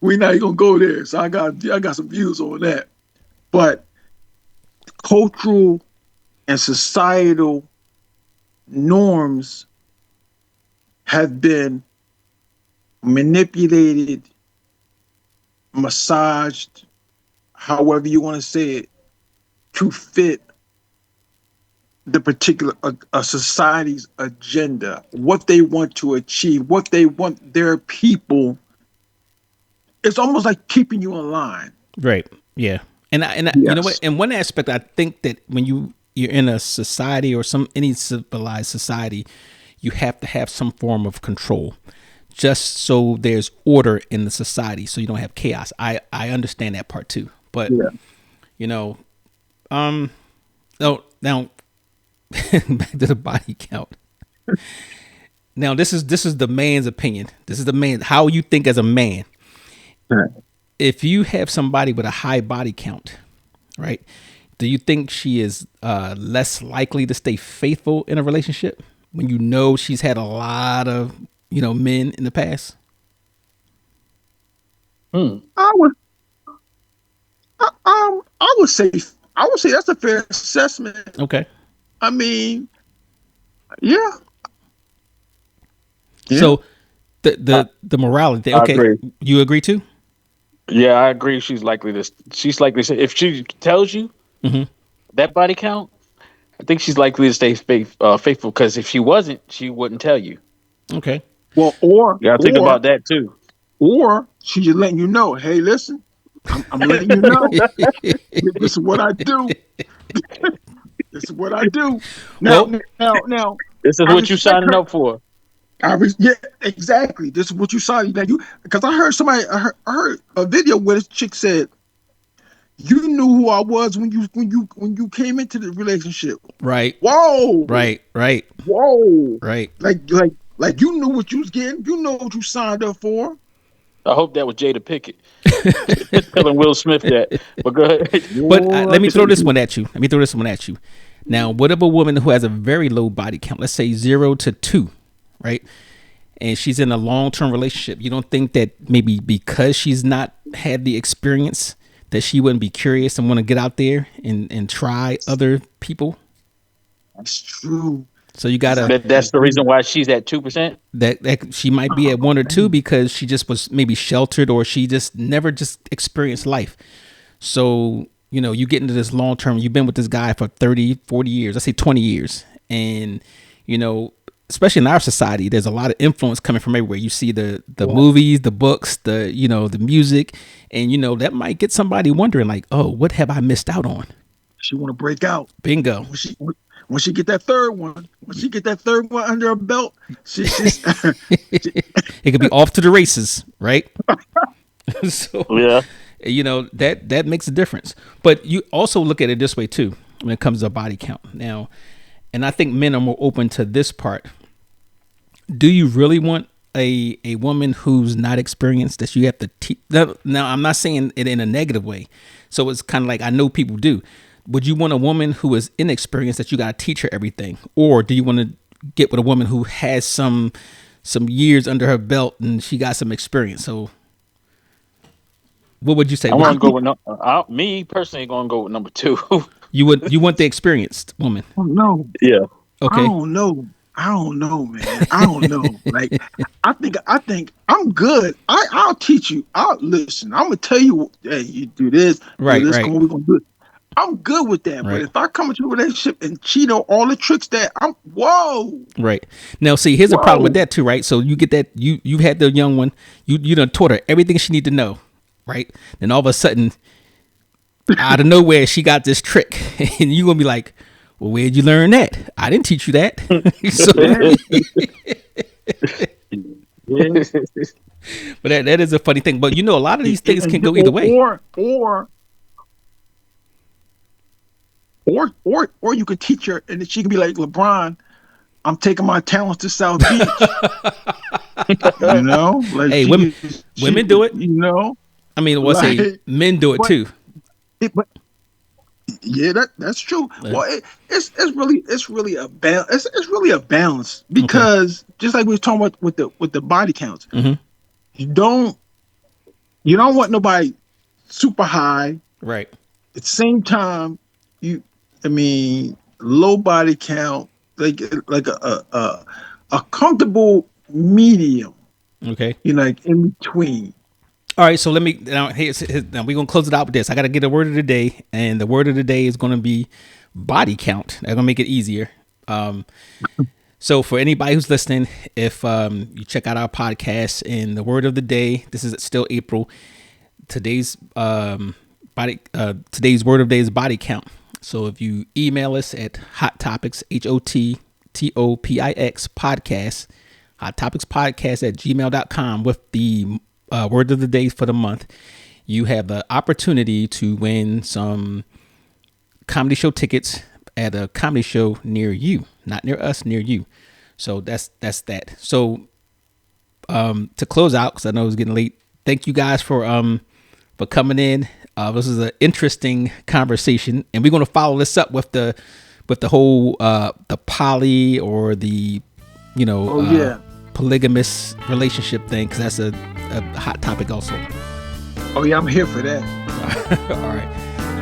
we're not gonna go there. So I got some views on that. But cultural and societal norms have been manipulated, massaged, however you want to say it, to fit the particular a society's agenda, what they want to achieve, what they want their people. It's almost like keeping you in line. right, yeah. You know what? Yes. In one aspect, I think that when you're in a society or any civilized society, you have to have some form of control, just so there's order in the society, so you don't have chaos. I understand that part too, but Yeah. you know, no, now back to the body count. Now this is the man's opinion. This is the man how you think as a man. Right. If you have somebody with a high body count, right? Do you think she is less likely to stay faithful in a relationship when you know she's had a lot of, men in the past? I would, I would say, that's a fair assessment. Okay. I mean, yeah, yeah. So the morality thing. I Okay, agree. you agree too? Yeah, I agree. She's likely to. She's likely to. If she tells you Mm-hmm. that body count, I think she's likely to stay faithful. Because if she wasn't, she wouldn't tell you. Okay. Well, You gotta think about that too. or she's just letting you know, hey, listen, I'm letting you know, this is what I do. This is what I do. Now, Well, now, This is I what you respect signing her. up for. Yeah, exactly. This is what you saw. Now because I heard I heard a video where this chick said, "You knew who I was when you came into the relationship." right, Whoa, right, right, whoa, right. like you knew what you was getting. You know what you signed up for. I hope that was Jada Pickett telling Will Smith that. But go ahead. But Boy, I let me tell throw this you. one at you. Let me throw this one at you. Now, what if a woman who has a very low body count, let's say 0 to 2, right? And she's in a long-term relationship. You don't think that maybe because she's not had the experience that she wouldn't be curious and want to get out there and try other people? That's true. So you 'Cause gotta That's the reason why she's at 2%. that she might be at 1 or 2 because she just was maybe sheltered or she just never just experienced life. So, you get into this long term, you've been with this guy for 30, 40 years, let's say 20 years. And, especially in our society, there's a lot of influence coming from everywhere. You see the movies, the books, the music, and, that might get somebody wondering like, oh, what have I missed out on? she want to break out. Bingo. When she get that third one, under her belt, she's It could be off to the races, right? So, Yeah. that makes a difference. But you also look at it this way too when it comes to body count. Now, and I think men are more open to this part. Do you really want a woman who's not experienced that you have to teach? Now, I'm not saying it in a negative way. So it's kind of like I know people do. Would you want a woman who is inexperienced that you got to teach her everything, or do you want to get with a woman who has some years under her belt and she got some experience? So, what would you say? I want to go with me personally. Going to go with number 2. You want the experienced woman? oh no. Yeah. Okay. I don't know, man. I don't know. Like, I think I'm good. I'll teach you. I'll listen. I'm gonna tell you. Hey, you do this. Right, Do this. right. We're gonna do it. I'm good with that. Right. But if I come into a relationship and she know all the tricks that whoa. Right. Now, see, here's the problem with that too, right? So you get that you had the young one, you done taught her everything she need to know, right? Then all of a sudden, out of nowhere, she got this trick, and you gonna be like, "Well, where'd you learn that? I didn't teach you that." So, but that is a funny thing. But a lot of these things can go either way. Or you could teach her, and she could be like, LeBron, I'm taking my talents to South Beach. Like, Hey, women do it. I mean, let's say Like, men do it too. but yeah, that's true. Well, it's really a balance. It's really a balance because just like we were talking about with the body counts, Mm-hmm. you don't want nobody super high. Right. At the same time, low body count, like a comfortable medium. Okay. Like in between. All right, so let me now. Now we're gonna close it out with this. I gotta get a word of the day, and the word of the day is gonna be body count. That's gonna make it easier. So for anybody who's listening, if you check out our podcast and the word of the day, this is still April. Today's today's word of the day is body count. So if you email us at Hot Topics HOTTOPIX podcast, Hot Topics podcast at gmail.com with the word of the day for the month, you have the opportunity to win some comedy show tickets at a comedy show near you, not near us, near you. So that's that. So to close out, because I know it's getting late, thank you guys for coming in. This is an interesting conversation, and we're going to follow this up with with the whole the poly or the polygamous relationship thing, because that's a hot topic also. Oh yeah, I'm here for that. All right.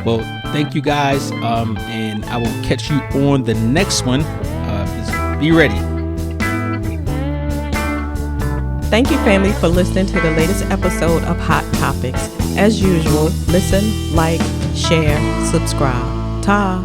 Well, thank you guys, and I will catch you on the next one. Just be ready. Thank you, family, for listening to the latest episode of Hot Topics. As usual, listen, like, share, subscribe. Ta!